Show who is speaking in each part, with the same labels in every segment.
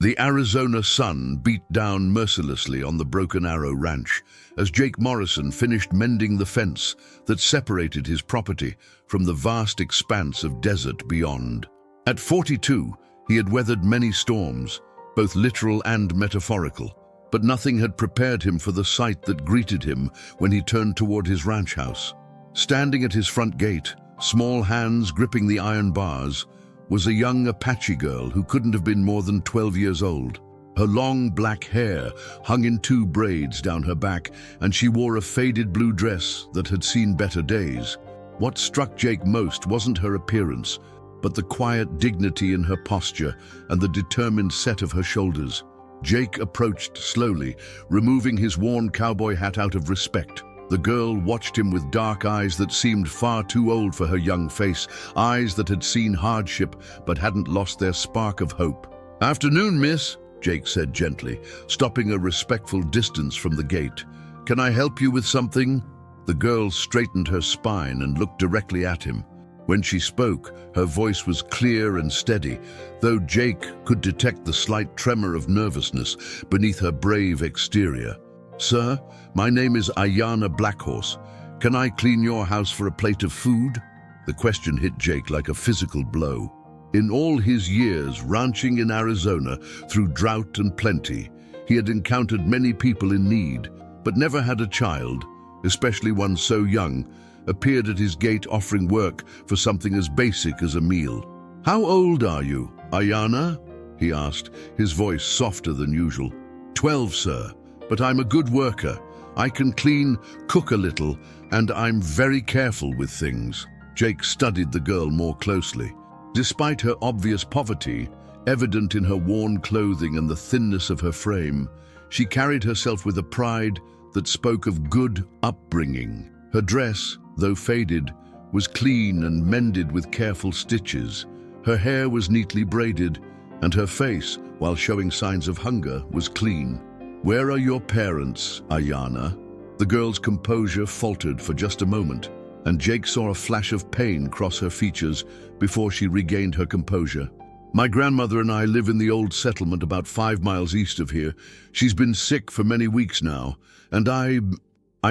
Speaker 1: The Arizona sun beat down mercilessly on the Broken Arrow Ranch as Jake Morrison finished mending the fence that separated his property from the vast expanse of desert beyond. At 42, he had weathered many storms, both literal and metaphorical, but nothing had prepared him for the sight that greeted him when he turned toward his ranch house. Standing at his front gate, small hands gripping the iron bars, was a young Apache girl who couldn't have been more than 12 years old. Her long black hair hung in 2 braids down her back, and she wore a faded blue dress that had seen better days. What struck Jake most wasn't her appearance, but the quiet dignity in her posture and the determined set of her shoulders. Jake approached slowly, removing his worn cowboy hat out of respect. The girl watched him with dark eyes that seemed far too old for her young face, eyes that had seen hardship but hadn't lost their spark of hope. "Afternoon, miss," Jake said gently, stopping a respectful distance from the gate. "Can I help you with something?" The girl straightened her spine and looked directly at him. When she spoke, her voice was clear and steady, though Jake could detect the slight tremor of nervousness beneath her brave exterior. "Sir, my name is Aiyana Blackhorse. Can I clean your house for a plate of food?" The question hit Jake like a physical blow. In all his years ranching in Arizona through drought and plenty, he had encountered many people in need, but never had a child, especially one so young, appeared at his gate offering work for something as basic as a meal. "How old are you, Aiyana?" he asked, his voice softer than usual. 12, sir. But I'm a good worker. I can clean, cook a little, and I'm very careful with things." Jake studied the girl more closely. Despite her obvious poverty, evident in her worn clothing and the thinness of her frame, she carried herself with a pride that spoke of good upbringing. Her dress, though faded, was clean and mended with careful stitches. Her hair was neatly braided, and her face, while showing signs of hunger, was clean. "Where are your parents, Aiyana?" The girl's composure faltered for just a moment, and Jake saw a flash of pain cross her features before she regained her composure. "My grandmother and I live in the old settlement about 5 miles east of here. She's been sick for many weeks now, and I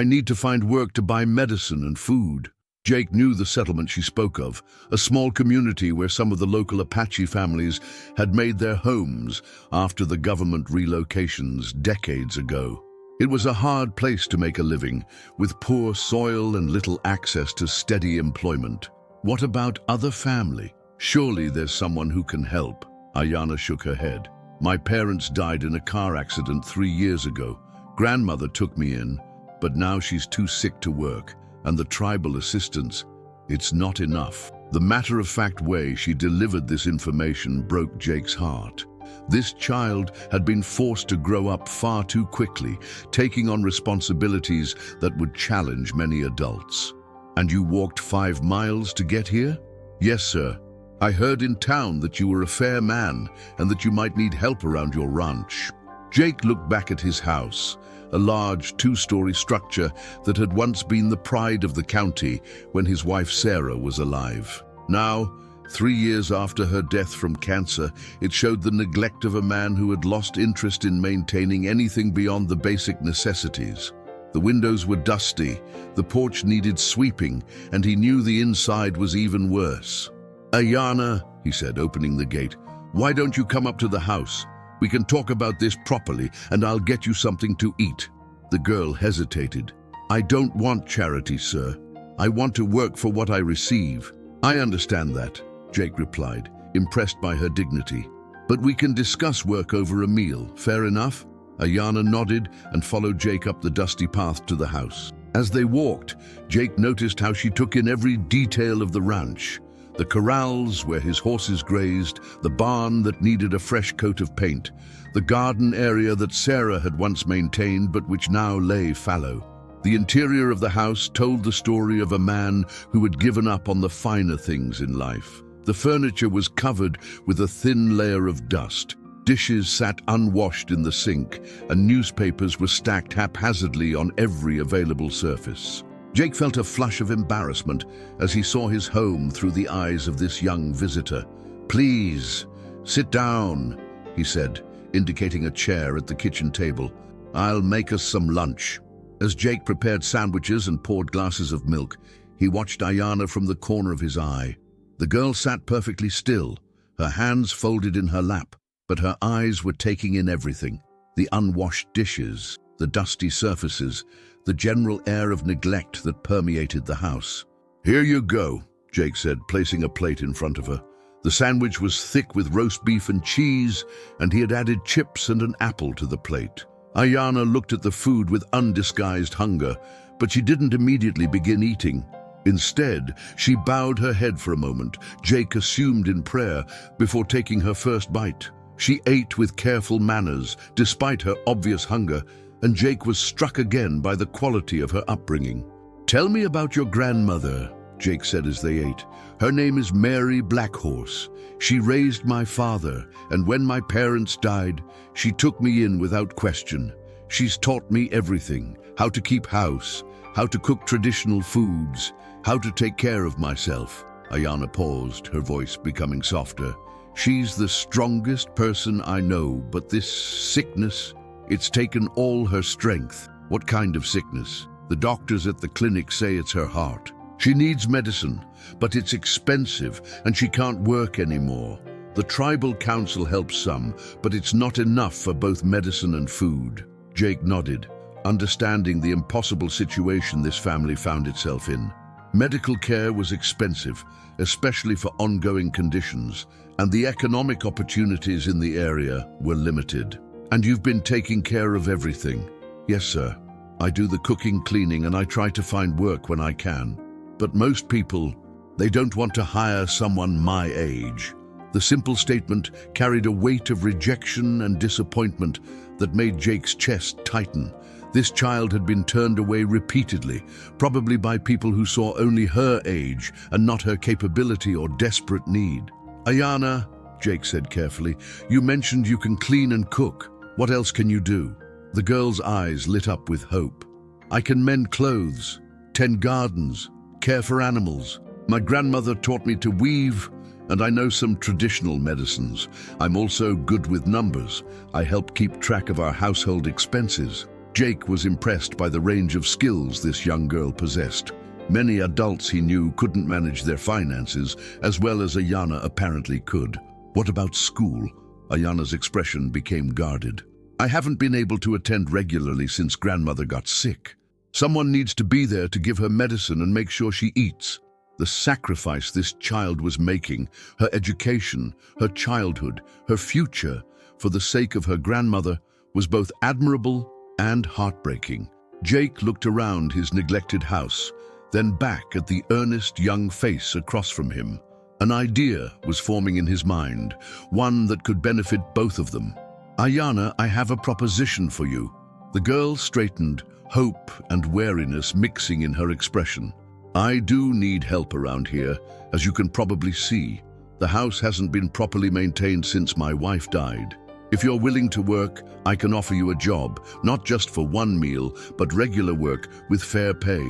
Speaker 1: need to find work to buy medicine and food." Jake knew the settlement she spoke of, a small community where some of the local Apache families had made their homes after the government relocations decades ago. It was a hard place to make a living, with poor soil and little access to steady employment. "What about other family? Surely there's someone who can help." Aiyana shook her head. "My parents died in a car accident 3 years ago. Grandmother took me in, but now she's too sick to work. And the tribal assistance, it's not enough." The matter-of-fact way she delivered this information broke Jake's heart. This child had been forced to grow up far too quickly, taking on responsibilities that would challenge many adults. "And you walked 5 miles to get here?" "Yes, sir. I heard in town that you were a fair man and that you might need help around your ranch." Jake looked back at his house, a large 2-story structure that had once been the pride of the county when his wife Sarah was alive. Now, 3 years after her death from cancer, it showed the neglect of a man who had lost interest in maintaining anything beyond the basic necessities. The windows were dusty, the porch needed sweeping, and he knew the inside was even worse. "Aiyana," he said, opening the gate, "why don't you come up to the house? We can talk about this properly, and I'll get you something to eat." The girl hesitated. "I don't want charity, sir. I want to work for what I receive." "I understand that," Jake replied, impressed by her dignity. "But we can discuss work over a meal, fair enough?" Aiyana nodded and followed Jake up the dusty path to the house. As they walked, Jake noticed how she took in every detail of the ranch. The corrals where his horses grazed, the barn that needed a fresh coat of paint, the garden area that Sarah had once maintained but which now lay fallow. The interior of the house told the story of a man who had given up on the finer things in life. The furniture was covered with a thin layer of dust. Dishes sat unwashed in the sink, and newspapers were stacked haphazardly on every available surface. Jake felt a flush of embarrassment as he saw his home through the eyes of this young visitor. "Please, sit down," he said, indicating a chair at the kitchen table. "I'll make us some lunch." As Jake prepared sandwiches and poured glasses of milk, he watched Aiyana from the corner of his eye. The girl sat perfectly still, her hands folded in her lap, but her eyes were taking in everything. The unwashed dishes, the dusty surfaces, the general air of neglect that permeated the house. "Here you go," Jake said, placing a plate in front of her. The sandwich was thick with roast beef and cheese, and he had added chips and an apple to the plate. Aiyana looked at the food with undisguised hunger, but she didn't immediately begin eating. Instead, she bowed her head for a moment, Jake assumed in prayer, before taking her first bite. She ate with careful manners, despite her obvious hunger, and Jake was struck again by the quality of her upbringing. "Tell me about your grandmother," Jake said as they ate. "Her name is Mary Blackhorse. She raised my father, and when my parents died, she took me in without question. She's taught me everything: how to keep house, how to cook traditional foods, how to take care of myself." Aiyana paused, her voice becoming softer. "She's the strongest person I know, but this sickness, it's taken all her strength." "What kind of sickness?" "The doctors at the clinic say it's her heart. She needs medicine, but it's expensive and she can't work anymore. The tribal council helps some, but it's not enough for both medicine and food." Jake nodded, understanding the impossible situation this family found itself in. Medical care was expensive, especially for ongoing conditions, and the economic opportunities in the area were limited. "And you've been taking care of everything?" "Yes, sir. I do the cooking, cleaning, and I try to find work when I can. But most people, they don't want to hire someone my age." The simple statement carried a weight of rejection and disappointment that made Jake's chest tighten. This child had been turned away repeatedly, probably by people who saw only her age and not her capability or desperate need. "Aiyana," Jake said carefully, "you mentioned you can clean and cook. What else can you do?" The girl's eyes lit up with hope. "I can mend clothes, tend gardens, care for animals. My grandmother taught me to weave, and I know some traditional medicines. I'm also good with numbers. I help keep track of our household expenses." Jake was impressed by the range of skills this young girl possessed. Many adults he knew couldn't manage their finances as well as Aiyana apparently could. "What about school?" Aiyana's expression became guarded. "I haven't been able to attend regularly since grandmother got sick. Someone needs to be there to give her medicine and make sure she eats." The sacrifice this child was making, her education, her childhood, her future, for the sake of her grandmother, was both admirable and heartbreaking. Jake looked around his neglected house, then back at the earnest young face across from him. An idea was forming in his mind, one that could benefit both of them. "Aiyana, I have a proposition for you." The girl straightened, hope and wariness mixing in her expression. "I do need help around here, as you can probably see. The house hasn't been properly maintained since my wife died. If you're willing to work, I can offer you a job, not just for one meal, but regular work with fair pay."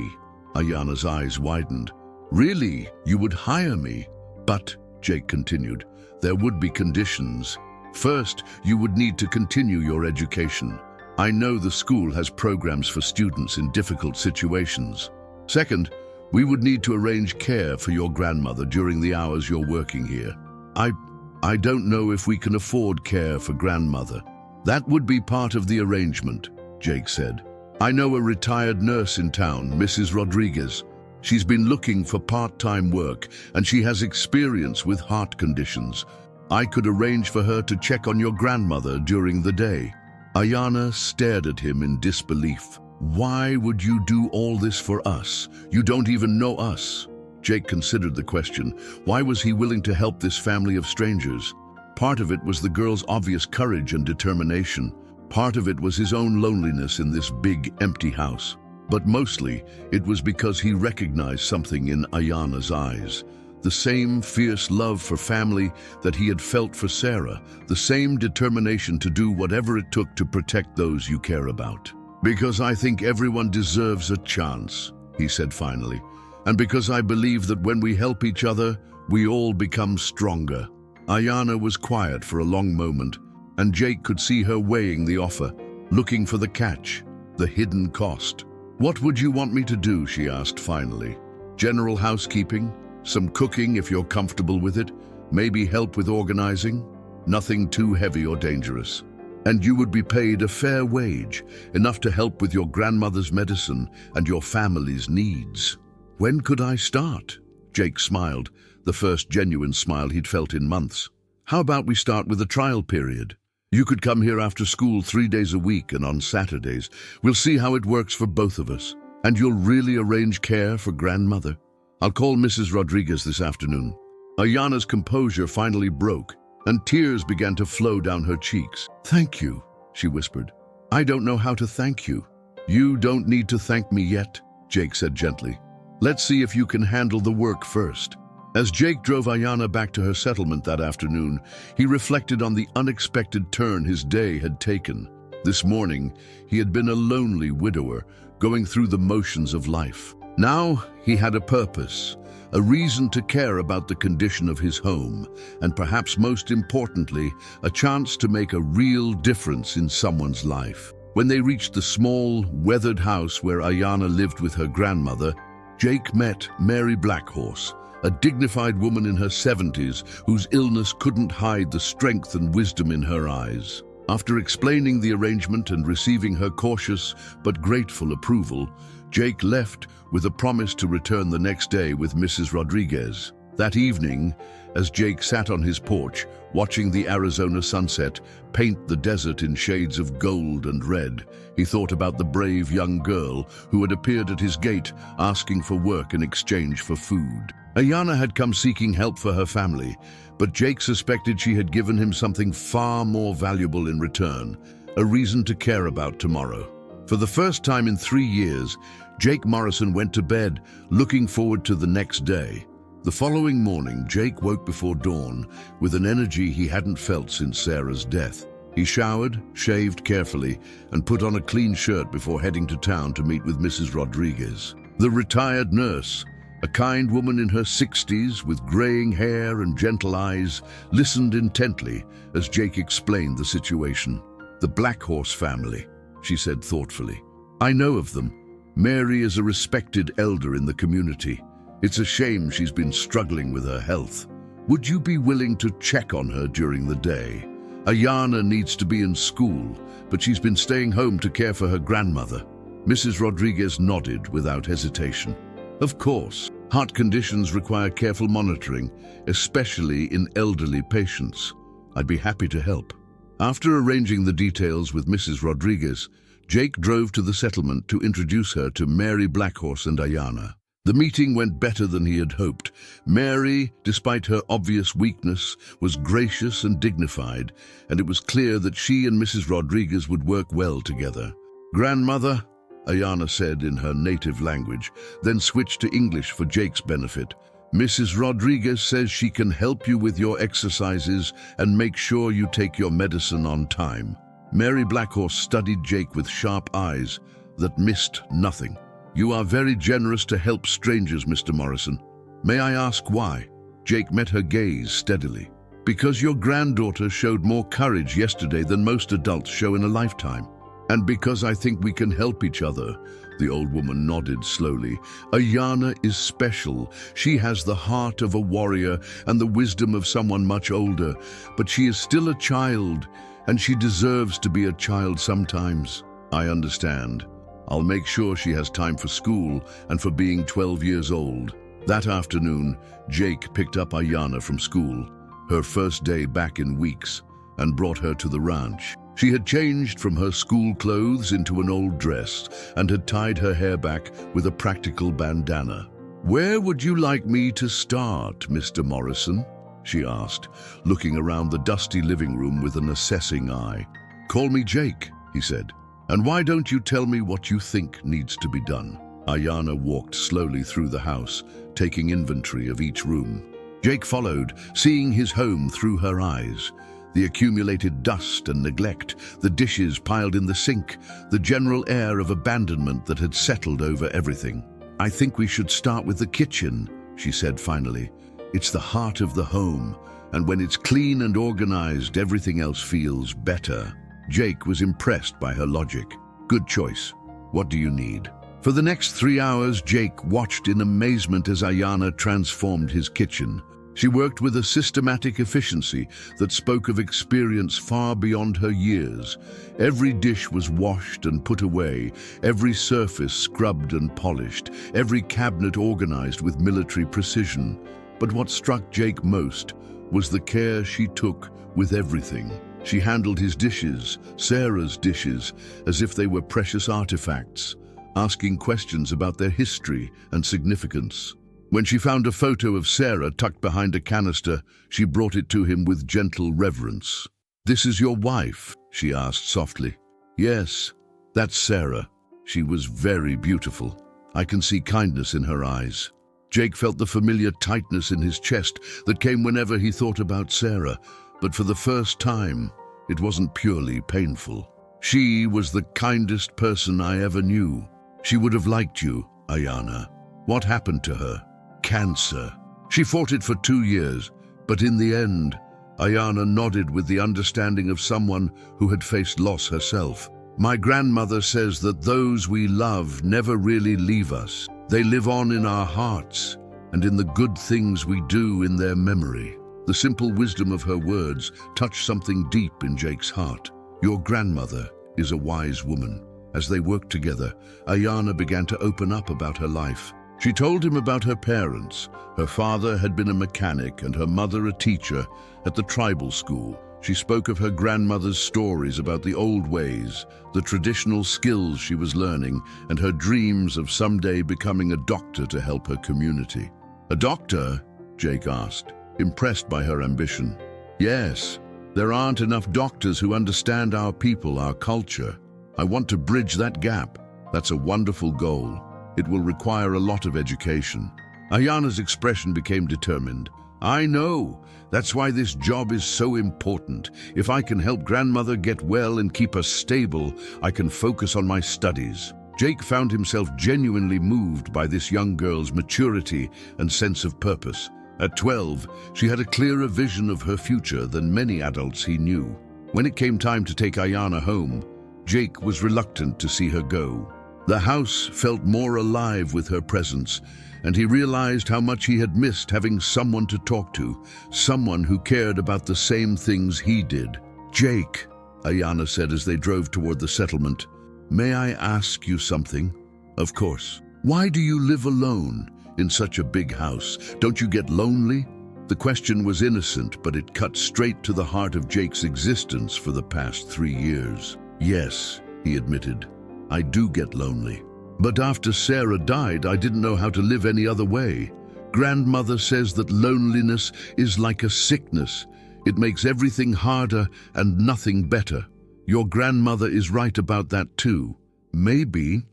Speaker 1: Aiyana's eyes widened. "Really? You would hire me?" "But," Jake continued, "there would be conditions. First, you would need to continue your education. I know the school has programs for students in difficult situations. Second, we would need to arrange care for your grandmother during the hours you're working here. I don't know if we can afford care for grandmother." "That would be part of the arrangement," Jake said. "I know a retired nurse in town, Mrs. Rodriguez. She's been looking for part-time work, and she has experience with heart conditions. I could arrange for her to check on your grandmother during the day." Aiyana stared at him in disbelief. "Why would you do all this for us? You don't even know us." Jake considered the question. Why was he willing to help this family of strangers? Part of it was the girl's obvious courage and determination. Part of it was his own loneliness in this big, empty house. But mostly, it was because he recognized something in Aiyana's eyes. The same fierce love for family that he had felt for Sarah. The same determination to do whatever it took to protect those you care about. "Because I think everyone deserves a chance," he said finally. "And because I believe that when we help each other, we all become stronger." Aiyana was quiet for a long moment, and Jake could see her weighing the offer, looking for the catch, the hidden cost. "What would you want me to do?" she asked finally. "General housekeeping? Some cooking if you're comfortable with it? Maybe help with organizing? Nothing too heavy or dangerous. And you would be paid a fair wage, enough to help with your grandmother's medicine and your family's needs." "When could I start?" Jake smiled, the first genuine smile he'd felt in months. "How about we start with a trial period? You could come here after school 3 days a week and on Saturdays. We'll see how it works for both of us. And you'll really arrange care for grandmother? I'll call Mrs. Rodriguez this afternoon." Aiyana's composure finally broke, and tears began to flow down her cheeks. "Thank you," she whispered. "I don't know how to thank you." "You don't need to thank me yet," Jake said gently. "Let's see if you can handle the work first." As Jake drove Aiyana back to her settlement that afternoon, he reflected on the unexpected turn his day had taken. This morning, he had been a lonely widower, going through the motions of life. Now he had a purpose, a reason to care about the condition of his home, and perhaps most importantly, a chance to make a real difference in someone's life. When they reached the small, weathered house where Aiyana lived with her grandmother, Jake met Mary Blackhorse, a dignified woman in her 70s whose illness couldn't hide the strength and wisdom in her eyes. After explaining the arrangement and receiving her cautious but grateful approval, Jake left with a promise to return the next day with Mrs. Rodriguez. That evening, as Jake sat on his porch, watching the Arizona sunset paint the desert in shades of gold and red, he thought about the brave young girl who had appeared at his gate asking for work in exchange for food. Aiyana had come seeking help for her family, but Jake suspected she had given him something far more valuable in return, a reason to care about tomorrow. For the first time in 3 years, Jake Morrison went to bed, looking forward to the next day. The following morning, Jake woke before dawn with an energy he hadn't felt since Sarah's death. He showered, shaved carefully, and put on a clean shirt before heading to town to meet with Mrs. Rodriguez. The retired nurse, a kind woman in her 60s with graying hair and gentle eyes, listened intently as Jake explained the situation. "The Blackhorse family," she said thoughtfully. "I know of them. Mary is a respected elder in the community. It's a shame she's been struggling with her health. Would you be willing to check on her during the day? Aiyana needs to be in school, but she's been staying home to care for her grandmother." Mrs. Rodriguez nodded without hesitation. "Of course, heart conditions require careful monitoring, especially in elderly patients. I'd be happy to help." After arranging the details with Mrs. Rodriguez, Jake drove to the settlement to introduce her to Mary Blackhorse and Aiyana. The meeting went better than he had hoped. Mary, despite her obvious weakness, was gracious and dignified, and it was clear that she and Mrs. Rodriguez would work well together. "Grandmother," Aiyana said in her native language, then switched to English for Jake's benefit. "Mrs. Rodriguez says she can help you with your exercises and make sure you take your medicine on time." Mary Blackhorse studied Jake with sharp eyes that missed nothing. "You are very generous to help strangers, Mr. Morrison. May I ask why?" Jake met her gaze steadily. "Because your granddaughter showed more courage yesterday than most adults show in a lifetime. And because I think we can help each other." The old woman nodded slowly. "Aiyana is special. She has the heart of a warrior and the wisdom of someone much older, but she is still a child, and she deserves to be a child sometimes." "I understand. I'll make sure she has time for school and for being 12 years old." That afternoon, Jake picked up Aiyana from school, her first day back in weeks, and brought her to the ranch. She had changed from her school clothes into an old dress and had tied her hair back with a practical bandana. "Where would you like me to start, Mr. Morrison?" she asked, looking around the dusty living room with an assessing eye. "Call me Jake," he said. "And why don't you tell me what you think needs to be done?" Aiyana walked slowly through the house, taking inventory of each room. Jake followed, seeing his home through her eyes. The accumulated dust and neglect, the dishes piled in the sink, the general air of abandonment that had settled over everything. "I think we should start with the kitchen," she said finally. "It's the heart of the home, And when it's clean and organized, everything else feels better. Jake was impressed by her logic. Good choice. What do you need? For the next 3 hours, Jake watched in amazement as Aiyana transformed his kitchen. She worked with a systematic efficiency that spoke of experience far beyond her years. Every dish was washed and put away, every surface scrubbed and polished, every cabinet organized with military precision. But what struck Jake most was the care she took with everything. She handled his dishes, Sarah's dishes, as if they were precious artifacts, asking questions about their history and significance. When she found a photo of Sarah tucked behind a canister, she brought it to him with gentle reverence. "This is your wife?" she asked softly. "Yes, that's Sarah. She was very beautiful. I can see kindness in her eyes." Jake felt the familiar tightness in his chest that came whenever he thought about Sarah, but for the first time, it wasn't purely painful. "She was the kindest person I ever knew. She would have liked you, Aiyana. What happened to her? Cancer. She fought it for 2 years, but in the end, Aiyana nodded with the understanding of someone who had faced loss herself. "My grandmother says that those we love never really leave us. They live on in our hearts and in the good things we do in their memory." The simple wisdom of her words touched something deep in Jake's heart. Your grandmother is a wise woman. As they worked together, Aiyana began to open up about her life. She told him about her parents. Her father had been a mechanic and her mother a teacher at the tribal school. She spoke of her grandmother's stories about the old ways, the traditional skills she was learning, and her dreams of someday becoming a doctor to help her community. "A doctor?" Jake asked, impressed by her ambition. "Yes, there aren't enough doctors who understand our people, our culture. I want to bridge that gap. That's a wonderful goal. It will require a lot of education." Aiyana's expression became determined. "I know. That's why this job is so important. If I can help grandmother get well and keep us stable, I can focus on my studies." Jake found himself genuinely moved by this young girl's maturity and sense of purpose. At 12, she had a clearer vision of her future than many adults he knew. When it came time to take Aiyana home, Jake was reluctant to see her go. The house felt more alive with her presence, and he realized how much he had missed having someone to talk to, someone who cared about the same things he did. "Jake," Aiyana said as they drove toward the settlement, "may I ask you something?" "Of course." "Why do you live alone in such a big house? Don't you get lonely?" The question was innocent, but it cut straight to the heart of Jake's existence for the past 3 years. "Yes," he admitted, "I do get lonely. But after Sarah died, I didn't know how to live any other way. Grandmother says that loneliness is like a sickness. It makes everything harder and nothing better. Your grandmother is right about that too. Maybe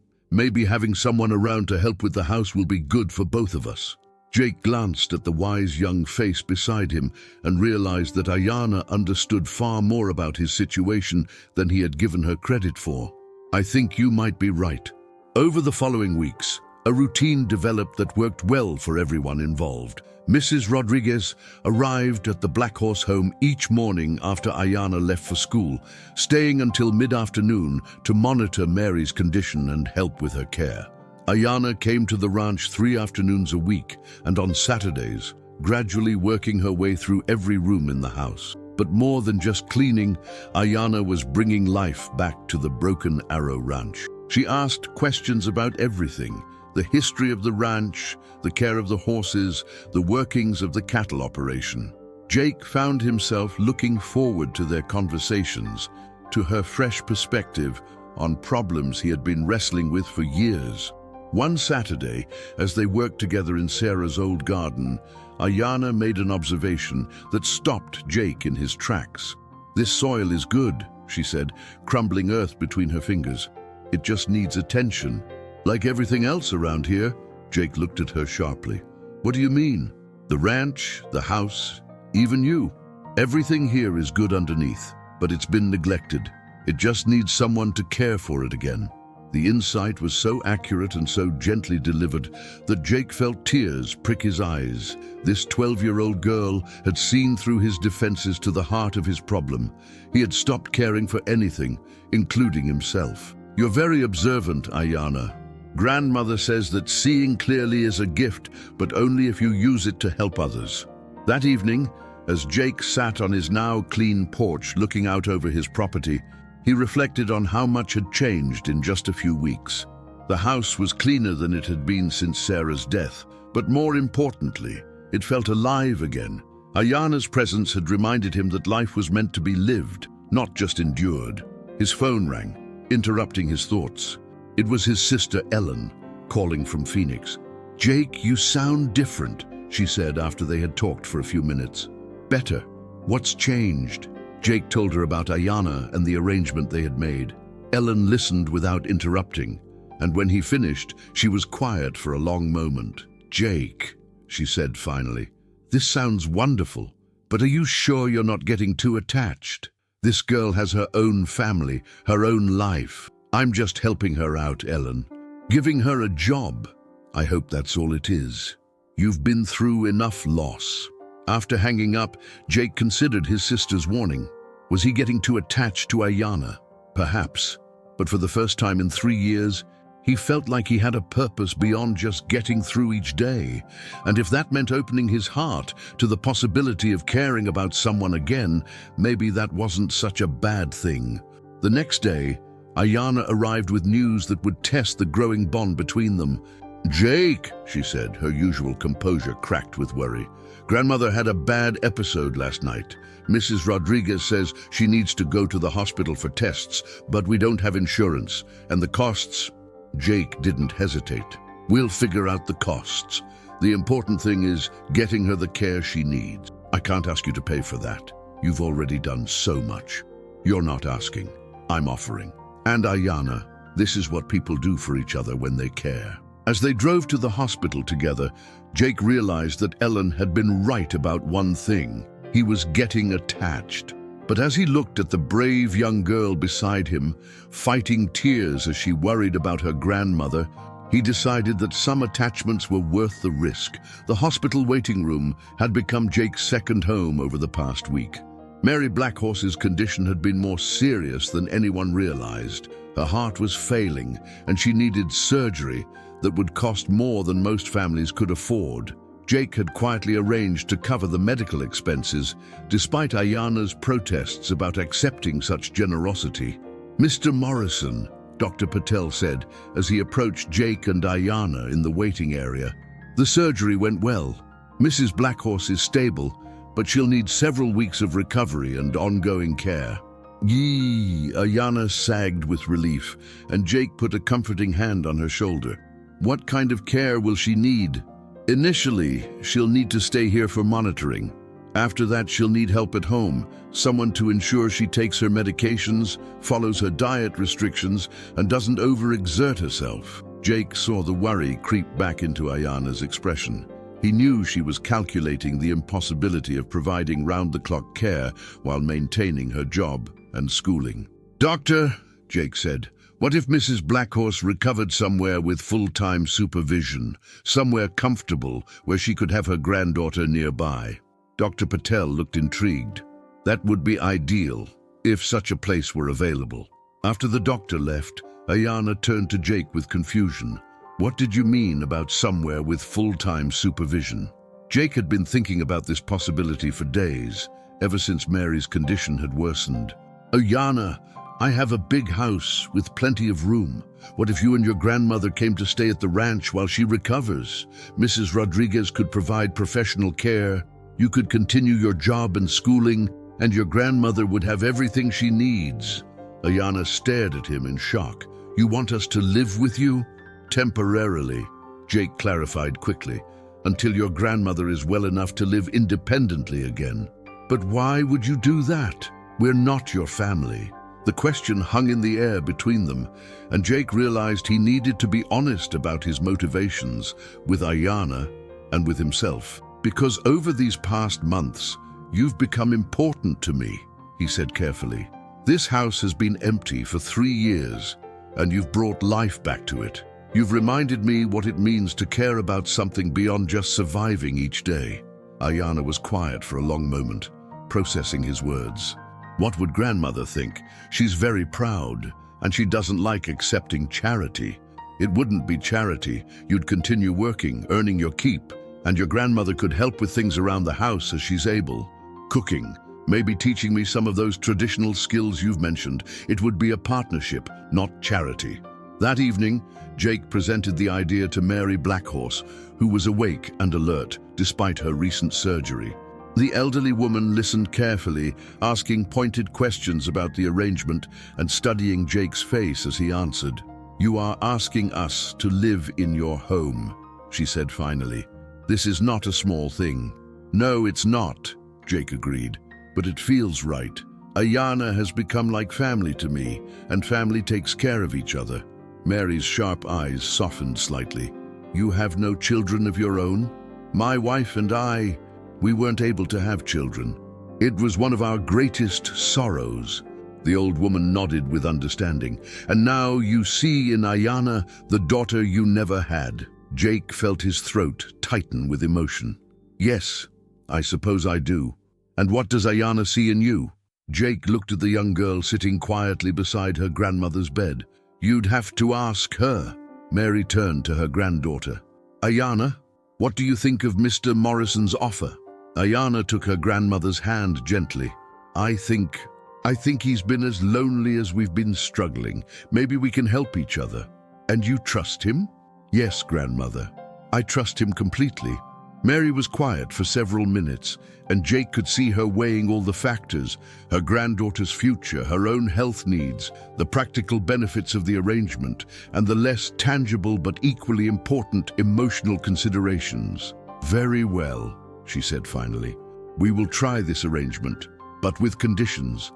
Speaker 1: having someone around to help with the house will be good for both of us." Jake glanced at the wise young face beside him and realized that Aiyana understood far more about his situation than he had given her credit for. "I think you might be right." Over the following weeks, a routine developed that worked well for everyone involved. Mrs. Rodriguez arrived at the Blackhorse home each morning after Aiyana left for school, staying until mid-afternoon to monitor Mary's condition and help with her care. Aiyana came to the ranch 3 afternoons a week, and on Saturdays, gradually working her way through every room in the house. But more than just cleaning, Aiyana was bringing life back to the Broken Arrow Ranch. She asked questions about everything: the history of the ranch, the care of the horses, the workings of the cattle operation. Jake found himself looking forward to their conversations, to her fresh perspective on problems he had been wrestling with for years. One Saturday, as they worked together in Sarah's old garden, Aiyana made an observation that stopped Jake in his tracks. "This soil is good," she said, crumbling earth between her fingers. "It just needs attention." "Like everything else around here?" Jake looked at her sharply. "What do you mean?" "The ranch, the house, even you. Everything here is good underneath, but it's been neglected. It just needs someone to care for it again." The insight was so accurate and so gently delivered that Jake felt tears prick his eyes. This 12-year-old girl had seen through his defenses to the heart of his problem. He had stopped caring for anything, including himself. "You're very observant, Aiyana. Grandmother says that seeing clearly is a gift, but only if you use it to help others." That evening, as Jake sat on his now clean porch looking out over his property, he reflected on how much had changed in just a few weeks. The house was cleaner than it had been since Sarah's death, but more importantly, it felt alive again. Aiyana's presence had reminded him that life was meant to be lived, not just endured. His phone rang, interrupting his thoughts. It was his sister Ellen, calling from Phoenix. "Jake, you sound different," she said after they had talked for a few minutes. "Better. What's changed?" Jake told her about Aiyana and the arrangement they had made. Ellen listened without interrupting, and when he finished, she was quiet for a long moment. "Jake," she said finally, "this sounds wonderful, but are you sure you're not getting too attached? This girl has her own family, her own life. I'm just helping her out, Ellen. Giving her a job. I hope that's all it is. You've been through enough loss." After hanging up, Jake considered his sister's warning. Was he getting too attached to Aiyana? Perhaps. But for the first time in 3 years, he felt like he had a purpose beyond just getting through each day. And if that meant opening his heart to the possibility of caring about someone again, maybe that wasn't such a bad thing. The next day, Aiyana arrived with news that would test the growing bond between them. "Jake," she said, her usual composure cracked with worry. "Grandmother had a bad episode last night. Mrs. Rodriguez says she needs to go to the hospital for tests, but we don't have insurance, and the costs—" Jake didn't hesitate. "We'll figure out the costs. The important thing is getting her the care she needs. I can't ask you to pay for that. You've already done so much. You're not asking. I'm offering. And Aiyana, this is what people do for each other when they care." As they drove to the hospital together, Jake realized that Ellen had been right about one thing. He was getting attached. But as he looked at the brave young girl beside him, fighting tears as she worried about her grandmother, he decided that some attachments were worth the risk. The hospital waiting room had become Jake's second home over the past week. Mary Blackhorse's condition had been more serious than anyone realized. Her heart was failing, and she needed surgery that would cost more than most families could afford. Jake had quietly arranged to cover the medical expenses, despite Aiyana's protests about accepting such generosity. "Mr. Morrison," Dr. Patel said as he approached Jake and Aiyana in the waiting area. "The surgery went well. Mrs. Blackhorse is stable, but she'll need several weeks of recovery and ongoing care." "Yee," Aiyana sagged with relief, and Jake put a comforting hand on her shoulder. "What kind of care will she need?" "Initially, she'll need to stay here for monitoring. After that, she'll need help at home, someone to ensure she takes her medications, follows her diet restrictions, and doesn't overexert herself." Jake saw the worry creep back into Aiyana's expression. He knew she was calculating the impossibility of providing round-the-clock care while maintaining her job and schooling. "Doctor," Jake said, "what if Mrs. Blackhorse recovered somewhere with full-time supervision, somewhere comfortable where she could have her granddaughter nearby?" Dr. Patel looked intrigued. "That would be ideal, if such a place were available." After the doctor left, Aiyana turned to Jake with confusion. "What did you mean about somewhere with full-time supervision?" Jake had been thinking about this possibility for days, ever since Mary's condition had worsened. "Aiyana, I have a big house with plenty of room. What if you and your grandmother came to stay at the ranch while she recovers? Mrs. Rodriguez could provide professional care, you could continue your job and schooling, and your grandmother would have everything she needs." Aiyana stared at him in shock. "You want us to live with you?" "Temporarily," Jake clarified quickly, "until your grandmother is well enough to live independently again." "But why would you do that? We're not your family." The question hung in the air between them, and Jake realized he needed to be honest about his motivations with Aiyana and with himself. "Because over these past months, you've become important to me," he said carefully. "This house has been empty for 3 years, and you've brought life back to it. You've reminded me what it means to care about something beyond just surviving each day." Aiyana was quiet for a long moment, processing his words. What would grandmother think? She's very proud, and she doesn't like accepting charity. It wouldn't be charity. You'd continue working, earning your keep, and your grandmother could help with things around the house as she's able. Cooking, maybe teaching me some of those traditional skills you've mentioned. It would be a partnership, not charity. That evening, Jake presented the idea to Mary Blackhorse, who was awake and alert despite her recent surgery. The elderly woman listened carefully, asking pointed questions about the arrangement and studying Jake's face as he answered. "You are asking us to live in your home," she said finally. "This is not a small thing." "No, it's not," Jake agreed, "but it feels right. Aiyana has become like family to me, and family takes care of each other." Mary's sharp eyes softened slightly. "You have no children of your own?" "My wife and I, we weren't able to have children. It was one of our greatest sorrows." The old woman nodded with understanding. "And now you see in Aiyana the daughter you never had." Jake felt his throat tighten with emotion. "Yes, I suppose I do. And what does Aiyana see in you?" Jake looked at the young girl sitting quietly beside her grandmother's bed. "You'd have to ask her." Mary turned to her granddaughter. "Aiyana, what do you think of Mr. Morrison's offer?" Aiyana took her grandmother's hand gently. I think he's been as lonely as we've been struggling. Maybe we can help each other." "And you trust him?" "Yes, grandmother. I trust him completely." Mary was quiet for several minutes, and Jake could see her weighing all the factors: her granddaughter's future, her own health needs, the practical benefits of the arrangement, and the less tangible but equally important emotional considerations. "Very well," she said finally. "We will try this arrangement, but with conditions."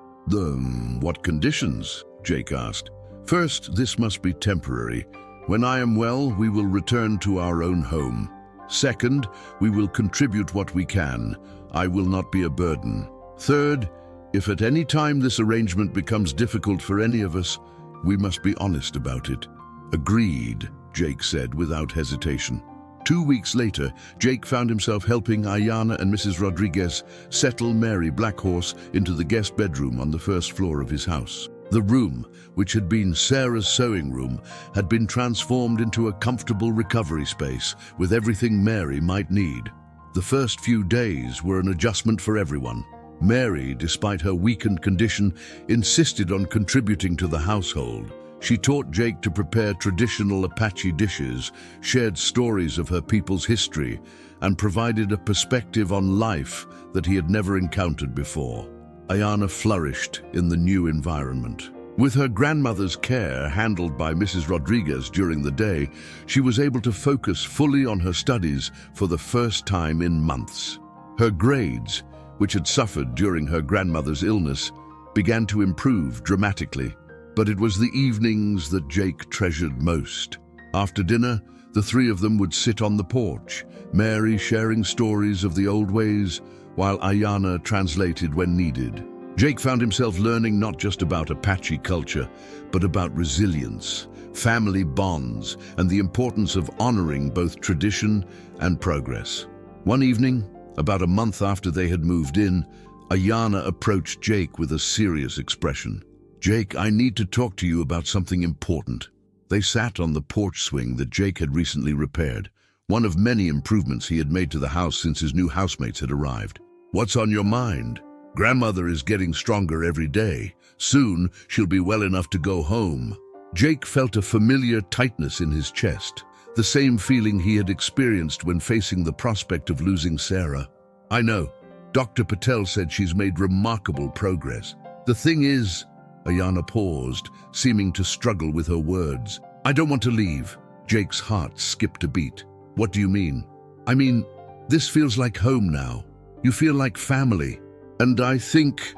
Speaker 1: What conditions?" Jake asked. "First, this must be temporary. When I am well, we will return to our own home. Second, we will contribute what we can. I will not be a burden. Third, if at any time this arrangement becomes difficult for any of us, we must be honest about it." "Agreed," Jake said without hesitation. 2 weeks later, Jake found himself helping Aiyana and Mrs. Rodriguez settle Mary Blackhorse into the guest bedroom on the first floor of his house. The room, which had been Sarah's sewing room, had been transformed into a comfortable recovery space with everything Mary might need. The first few days were an adjustment for everyone. Mary, despite her weakened condition, insisted on contributing to the household. She taught Jake to prepare traditional Apache dishes, shared stories of her people's history, and provided a perspective on life that he had never encountered before. Aiyana flourished in the new environment. With her grandmother's care handled by Mrs. Rodriguez during the day, she was able to focus fully on her studies for the first time in months. Her grades, which had suffered during her grandmother's illness, began to improve dramatically. But it was the evenings that Jake treasured most. After dinner, the three of them would sit on the porch, Mary sharing stories of the old ways, while Aiyana translated when needed. Jake found himself learning not just about Apache culture, but about resilience, family bonds, and the importance of honoring both tradition and progress. One evening, about a month after they had moved in, Aiyana approached Jake with a serious expression. "Jake, I need to talk to you about something important." They sat on the porch swing that Jake had recently repaired, one of many improvements he had made to the house since his new housemates had arrived. "What's on your mind? Grandmother is getting stronger every day. Soon, she'll be well enough to go home." Jake felt a familiar tightness in his chest, the same feeling he had experienced when facing the prospect of losing Sarah. "I know. Dr. Patel said she's made remarkable progress. The thing is..." Aiyana paused, seeming to struggle with her words. "I don't want to leave." Jake's heart skipped a beat. "What do you mean?" "I mean, this feels like home now. You feel like family. And I think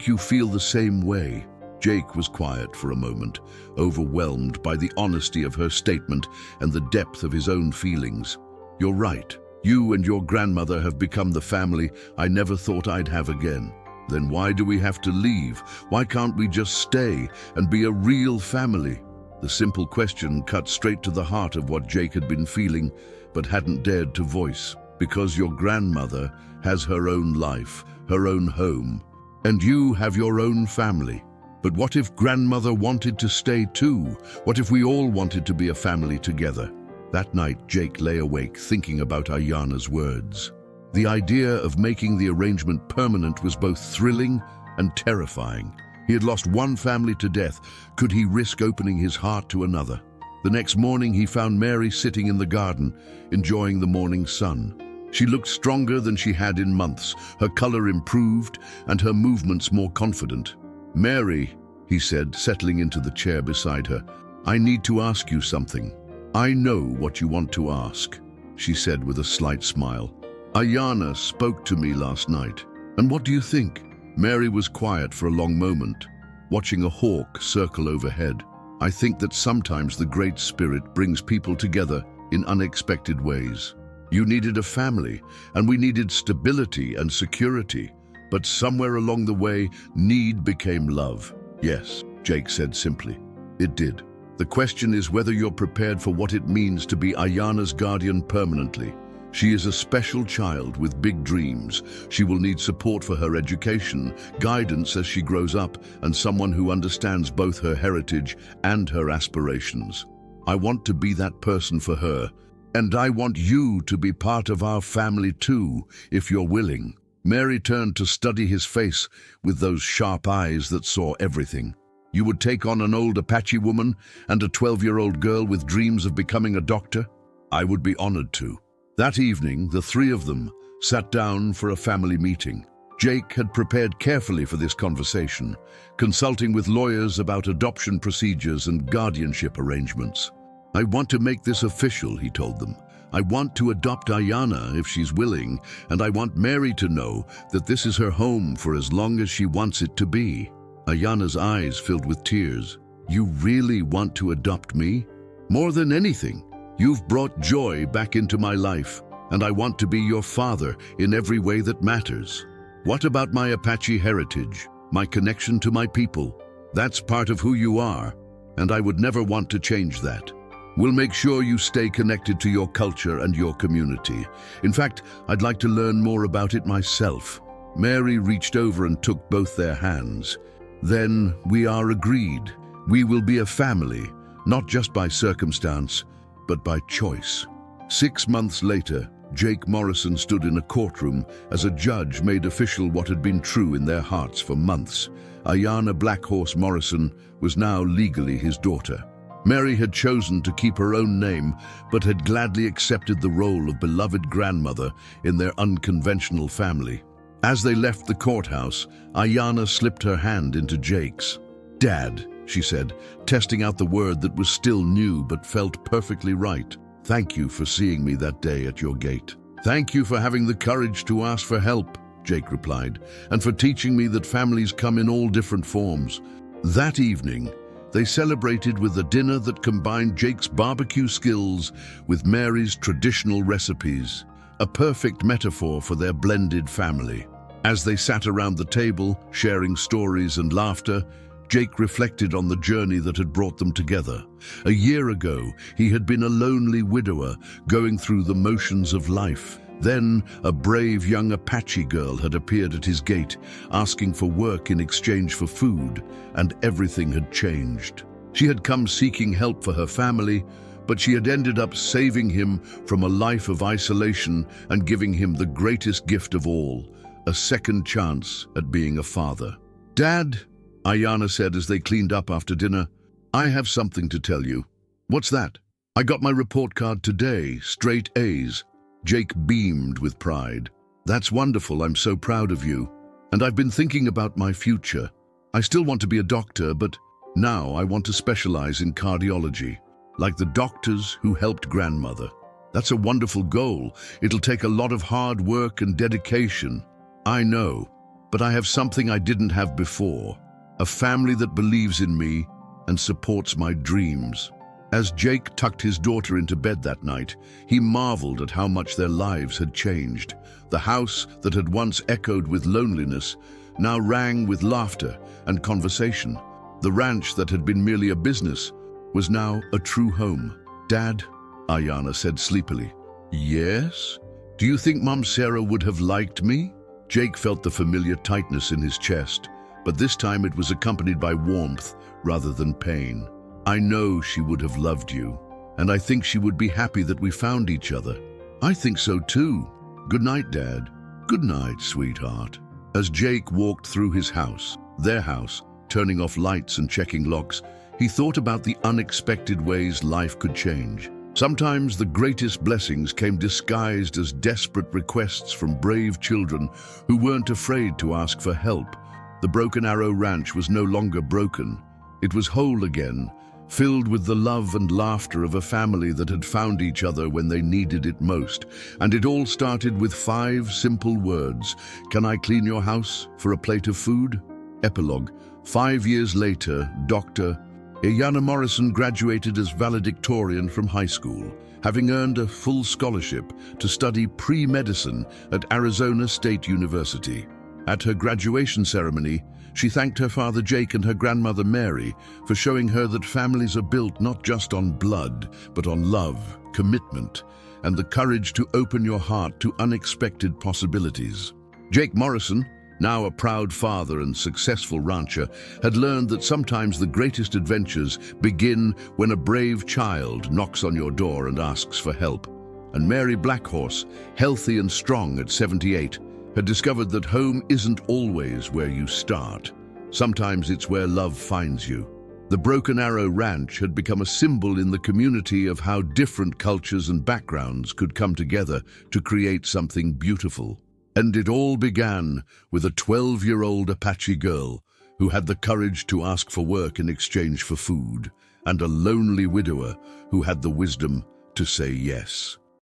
Speaker 1: you feel the same way." Jake was quiet for a moment, overwhelmed by the honesty of her statement and the depth of his own feelings. "You're right. You and your grandmother have become the family I never thought I'd have again. Then why do we have to leave? Why can't we just stay and be a real family?" The simple question cut straight to the heart of what Jake had been feeling but hadn't dared to voice. Because your grandmother has her own life, her own home, and you have your own family. But what if grandmother wanted to stay too? What if we all wanted to be a family together? That night, Jake lay awake thinking about Aiyana's words. The idea of making the arrangement permanent was both thrilling and terrifying. He had lost one family to death. Could he risk opening his heart to another? The next morning, he found Mary sitting in the garden, enjoying the morning sun. She looked stronger than she had in months. Her color improved and her movements more confident. "Mary," he said, settling into the chair beside her, "I need to ask you something." "I know what you want to ask," she said with a slight smile. "Aiyana spoke to me last night. And what do you think?" Mary was quiet for a long moment, watching a hawk circle overhead. "I think that sometimes the Great Spirit brings people together in unexpected ways. You needed a family, and we needed stability and security. But somewhere along the way, need became love." "Yes," Jake said simply. "It did. The question is whether you're prepared for what it means to be Aiyana's guardian permanently. She is a special child with big dreams. She will need support for her education, guidance as she grows up, and someone who understands both her heritage and her aspirations. I want to be that person for her, and I want you to be part of our family too, if you're willing." Mary turned to study his face with those sharp eyes that saw everything. "You would take on an old Apache woman and a 12-year-old girl with dreams of becoming a doctor?" "I would be honored to." That evening, the three of them sat down for a family meeting. Jake had prepared carefully for this conversation, consulting with lawyers about adoption procedures and guardianship arrangements. "I want to make this official," he told them. "I want to adopt Aiyana if she's willing, and I want Mary to know that this is her home for as long as she wants it to be." Aiyana's eyes filled with tears. "You really want to adopt me?" "More than anything. You've brought joy back into my life, and I want to be your father in every way that matters. What about my Apache heritage, my connection to my people? That's part of who you are, and I would never want to change that. We'll make sure you stay connected to your culture and your community. In fact, I'd like to learn more about it myself." Mary reached over and took both their hands. "Then we are agreed. We will be a family, not just by circumstance, but by choice." 6 months later, Jake Morrison stood in a courtroom as a judge made official what had been true in their hearts for months. Aiyana Blackhorse Morrison was now legally his daughter. Mary had chosen to keep her own name, but had gladly accepted the role of beloved grandmother in their unconventional family. As they left the courthouse, Aiyana slipped her hand into Jake's. "Dad," she said, testing out the word that was still new but felt perfectly right. "Thank you for seeing me that day at your gate." "Thank you for having the courage to ask for help," Jake replied, "and for teaching me that families come in all different forms." That evening, they celebrated with a dinner that combined Jake's barbecue skills with Mary's traditional recipes, a perfect metaphor for their blended family. As they sat around the table, sharing stories and laughter, Jake reflected on the journey that had brought them together. A year ago, he had been a lonely widower, going through the motions of life. Then, a brave young Apache girl had appeared at his gate, asking for work in exchange for food, and everything had changed. She had come seeking help for her family, but she had ended up saving him from a life of isolation and giving him the greatest gift of all, a second chance at being a father. "Dad," Aiyana said as they cleaned up after dinner, "I have something to tell you." "What's that?" "I got my report card today, straight A's." Jake beamed with pride. "That's wonderful, I'm so proud of you. And I've been thinking about my future. I still want to be a doctor, but now I want to specialize in cardiology, like the doctors who helped grandmother. That's a wonderful goal. It'll take a lot of hard work and dedication. I know, but I have something I didn't have before. A family that believes in me and supports my dreams." As Jake tucked his daughter into bed that night, he marveled at how much their lives had changed. The house that had once echoed with loneliness now rang with laughter and conversation. The ranch that had been merely a business was now a true home. "Dad," Aiyana said sleepily. "Yes? Do you think Mom Sarah would have liked me?" Jake felt the familiar tightness in his chest, but this time it was accompanied by warmth rather than pain. "I know she would have loved you, and I think she would be happy that we found each other." "I think so too. Good night, Dad." "Good night, sweetheart." As Jake walked through his house, their house, turning off lights and checking locks, he thought about the unexpected ways life could change. Sometimes the greatest blessings came disguised as desperate requests from brave children who weren't afraid to ask for help. The Broken Arrow Ranch was no longer broken. It was whole again, filled with the love and laughter of a family that had found each other when they needed it most. And it all started with 5 simple words. "Can I clean your house for a plate of food?" Epilogue. 5 years later, Dr. Aiyana Morrison graduated as valedictorian from high school, having earned a full scholarship to study pre-medicine at Arizona State University. At her graduation ceremony, she thanked her father Jake and her grandmother Mary for showing her that families are built not just on blood, but on love, commitment, and the courage to open your heart to unexpected possibilities. Jake Morrison, now a proud father and successful rancher, had learned that sometimes the greatest adventures begin when a brave child knocks on your door and asks for help. And Mary Blackhorse, healthy and strong at 78, had discovered that home isn't always where you start. Sometimes it's where love finds you. The Broken Arrow Ranch had become a symbol in the community of how different cultures and backgrounds could come together to create something beautiful. And it all began with a 12-year-old Apache girl who had the courage to ask for work in exchange for food, and a lonely widower who had the wisdom to say yes.